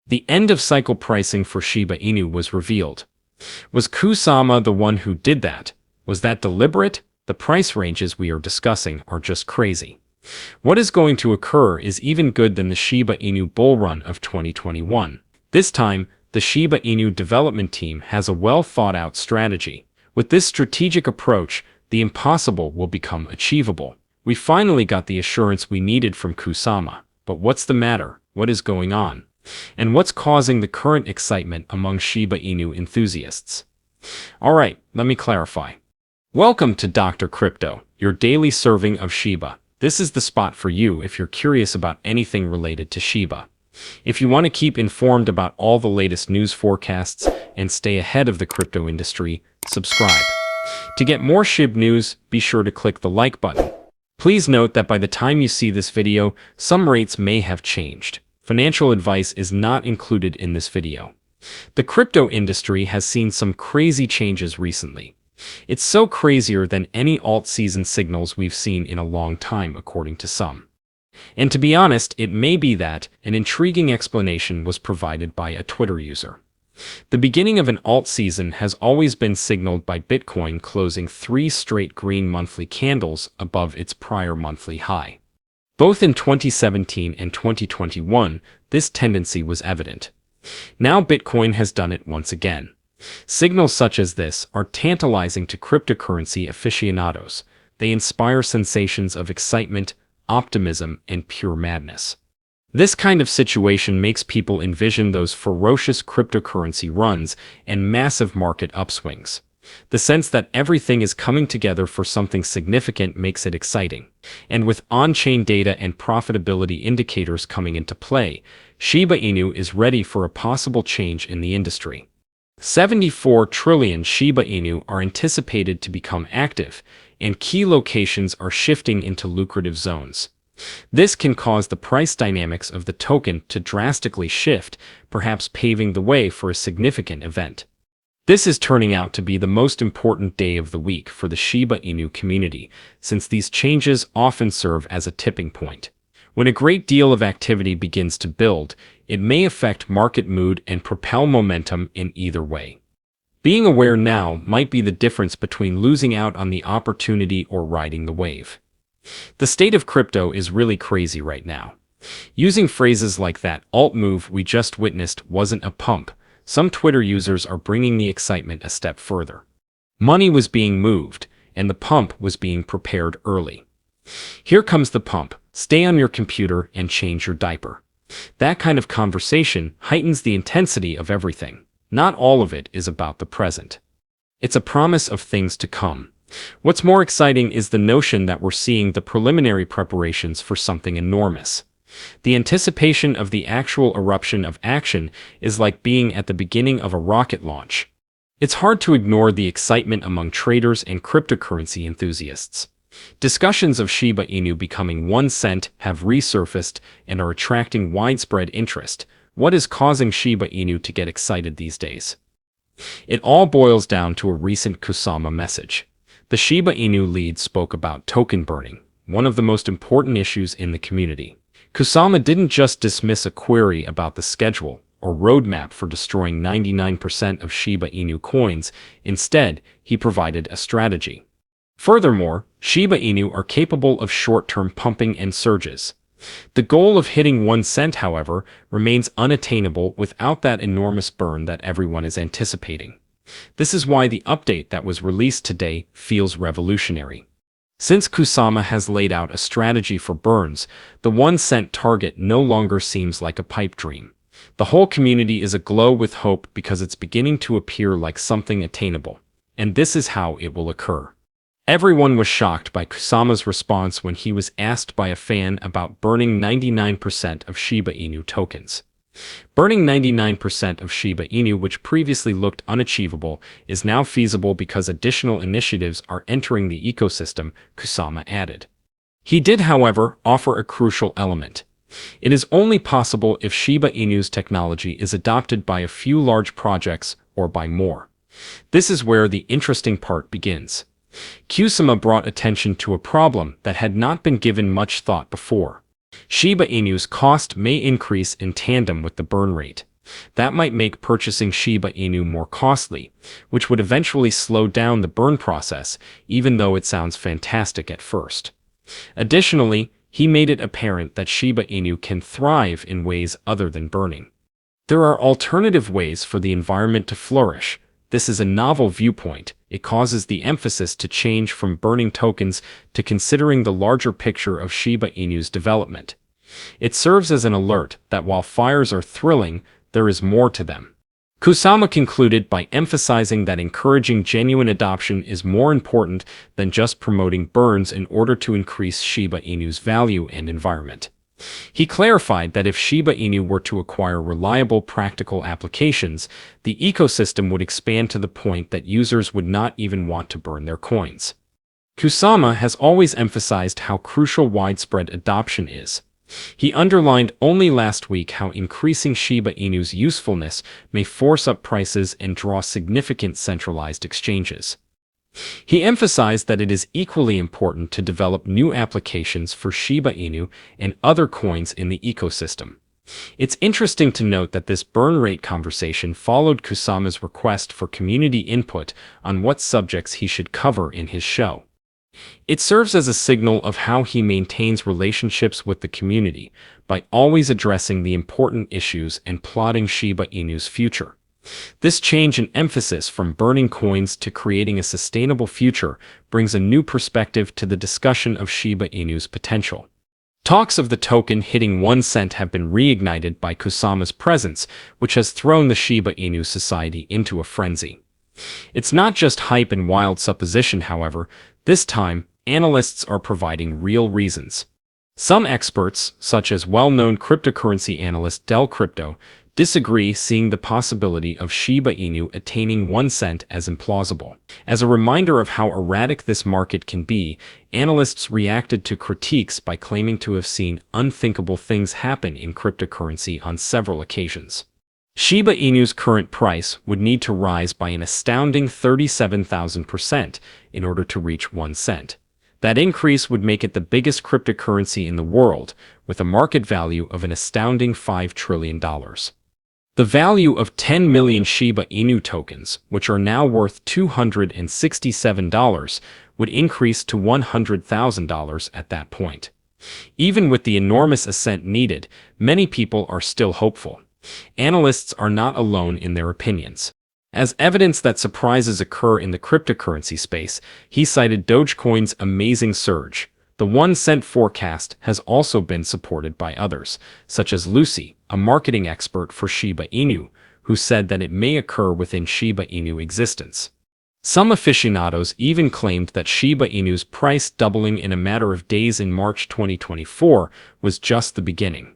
The end-of-cycle pricing for Shiba Inu was revealed. Was Kusama the one who did that? Was that deliberate? The price ranges we are discussing are just crazy. What is going to occur is even good than the Shiba Inu bull run of 2021. This time, the Shiba Inu development team has a well-thought-out strategy. With this strategic approach, the impossible will become achievable. We finally got the assurance we needed from Kusama. But what's the matter? What is going on? And what's causing the current excitement among Shiba Inu enthusiasts? Alright, let me clarify. Welcome to Dr. Crypto, your daily serving of Shiba. This is the spot for you if you're curious about anything related to Shiba. If you want to keep informed about all the latest news forecasts and stay ahead of the crypto industry, subscribe. To get more Shib news, be sure to click the like button. Please note that by the time you see this video, some rates may have changed. Financial advice is not included in this video. The crypto industry has seen some crazy changes recently. It's so crazier than any alt season signals we've seen in a long time, according to some. And to be honest, it may be that an intriguing explanation was provided by a Twitter user. The beginning of an alt season has always been signaled by Bitcoin closing 3 straight green monthly candles above its prior monthly high. Both in 2017 and 2021, this tendency was evident. Now Bitcoin has done it once again. Signals such as this are tantalizing to cryptocurrency aficionados. They inspire sensations of excitement, optimism, and pure madness. This kind of situation makes people envision those ferocious cryptocurrency runs and massive market upswings. The sense that everything is coming together for something significant makes it exciting. And with on-chain data and profitability indicators coming into play, Shiba Inu is ready for a possible change in the industry. 74 trillion Shiba Inu are anticipated to become active, and key locations are shifting into lucrative zones. This can cause the price dynamics of the token to drastically shift, perhaps paving the way for a significant event. This is turning out to be the most important day of the week for the Shiba Inu community, since these changes often serve as a tipping point. When a great deal of activity begins to build, it may affect market mood and propel momentum in either way. Being aware now might be the difference between losing out on the opportunity or riding the wave. The state of crypto is really crazy right now. Using phrases like that alt move we just witnessed wasn't a pump, some Twitter users are bringing the excitement a step further. Money was being moved, and the pump was being prepared early. Here comes the pump. Stay on your computer and change your diaper. That kind of conversation heightens the intensity of everything. Not all of it is about the present. It's a promise of things to come. What's more exciting is the notion that we're seeing the preliminary preparations for something enormous. The anticipation of the actual eruption of action is like being at the beginning of a rocket launch. It's hard to ignore the excitement among traders and cryptocurrency enthusiasts. Discussions of Shiba Inu becoming 1 cent have resurfaced and are attracting widespread interest. What is causing Shiba Inu to get excited these days? It all boils down to a recent Kusama message. The Shiba Inu lead spoke about token burning, one of the most important issues in the community. Kusama didn't just dismiss a query about the schedule or roadmap for destroying 99% of Shiba Inu coins. Instead, he provided a strategy. Furthermore, Shiba Inu are capable of short-term pumping and surges. The goal of hitting 1 cent, however, remains unattainable without that enormous burn that everyone is anticipating. This is why the update that was released today feels revolutionary. Since Kusama has laid out a strategy for burns, the 1 cent target no longer seems like a pipe dream. The whole community is aglow with hope because it's beginning to appear like something attainable. And this is how it will occur. Everyone was shocked by Kusama's response when he was asked by a fan about burning 99% of Shiba Inu tokens. Burning 99% of Shiba Inu, which previously looked unachievable, is now feasible because additional initiatives are entering the ecosystem, Kusama added. He did, however, offer a crucial element. It is only possible if Shiba Inu's technology is adopted by a few large projects or by more. This is where the interesting part begins. Kusama brought attention to a problem that had not been given much thought before. Shiba Inu's cost may increase in tandem with the burn rate. That might make purchasing Shiba Inu more costly, which would eventually slow down the burn process, even though it sounds fantastic at first. Additionally, he made it apparent that Shiba Inu can thrive in ways other than burning. There are alternative ways for the environment to flourish. This is a novel viewpoint. It causes the emphasis to change from burning tokens to considering the larger picture of Shiba Inu's development. It serves as an alert that while fires are thrilling, there is more to them. Kusama concluded by emphasizing that encouraging genuine adoption is more important than just promoting burns in order to increase Shiba Inu's value and environment. He clarified that if Shiba Inu were to acquire reliable practical applications, the ecosystem would expand to the point that users would not even want to burn their coins. Kusama has always emphasized how crucial widespread adoption is. He underlined only last week how increasing Shiba Inu's usefulness may force up prices and draw significant centralized exchanges. He emphasized that it is equally important to develop new applications for Shiba Inu and other coins in the ecosystem. It's interesting to note that this burn rate conversation followed Kusama's request for community input on what subjects he should cover in his show. It serves as a signal of how he maintains relationships with the community by always addressing the important issues and plotting Shiba Inu's future. This change in emphasis from burning coins to creating a sustainable future brings a new perspective to the discussion of Shiba Inu's potential. Talks of the token hitting 1 cent have been reignited by Kusama's presence, which has thrown the Shiba Inu society into a frenzy. It's not just hype and wild supposition, however. This time, analysts are providing real reasons. Some experts, such as well-known cryptocurrency analyst Del Crypto, disagree, seeing the possibility of Shiba Inu attaining 1 cent as implausible. As a reminder of how erratic this market can be, analysts reacted to critiques by claiming to have seen unthinkable things happen in cryptocurrency on several occasions. Shiba Inu's current price would need to rise by an astounding 37,000% in order to reach 1 cent. That increase would make it the biggest cryptocurrency in the world, with a market value of an astounding $5 trillion. The value of 10 million Shiba Inu tokens, which are now worth $267, would increase to $100,000 at that point. Even with the enormous ascent needed, many people are still hopeful. Analysts are not alone in their opinions. As evidence that surprises occur in the cryptocurrency space, he cited Dogecoin's amazing surge. The 1 cent forecast has also been supported by others, such as Lucy, a marketing expert for Shiba Inu, who said that it may occur within Shiba Inu existence. Some aficionados even claimed that Shiba Inu's price doubling in a matter of days in March 2024 was just the beginning.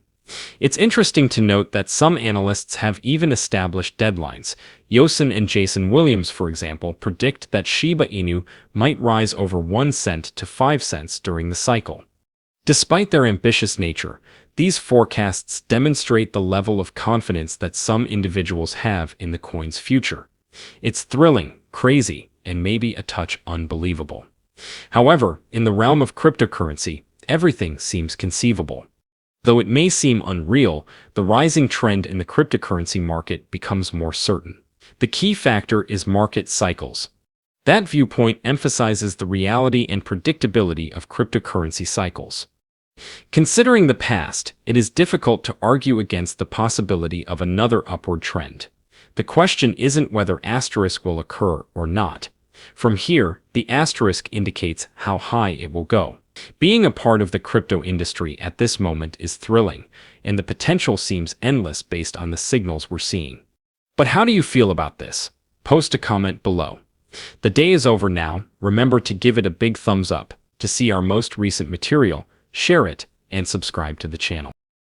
It's interesting to note that some analysts have even established deadlines. Yosin and Jason Williams, for example, predict that Shiba Inu might rise over 1 cent to 5 cents during the cycle. Despite their ambitious nature, these forecasts demonstrate the level of confidence that some individuals have in the coin's future. It's thrilling, crazy, and maybe a touch unbelievable. However, in the realm of cryptocurrency, everything seems conceivable. Though it may seem unreal, the rising trend in the cryptocurrency market becomes more certain. The key factor is market cycles. That viewpoint emphasizes the reality and predictability of cryptocurrency cycles. Considering the past, it is difficult to argue against the possibility of another upward trend. The question isn't whether asterisk will occur or not. From here, the asterisk indicates how high it will go. Being a part of the crypto industry at this moment is thrilling, and the potential seems endless based on the signals we're seeing. But how do you feel about this? Post a comment below. The day is over now. Remember to give it a big thumbs up. To see our most recent material, share it, and subscribe to the channel.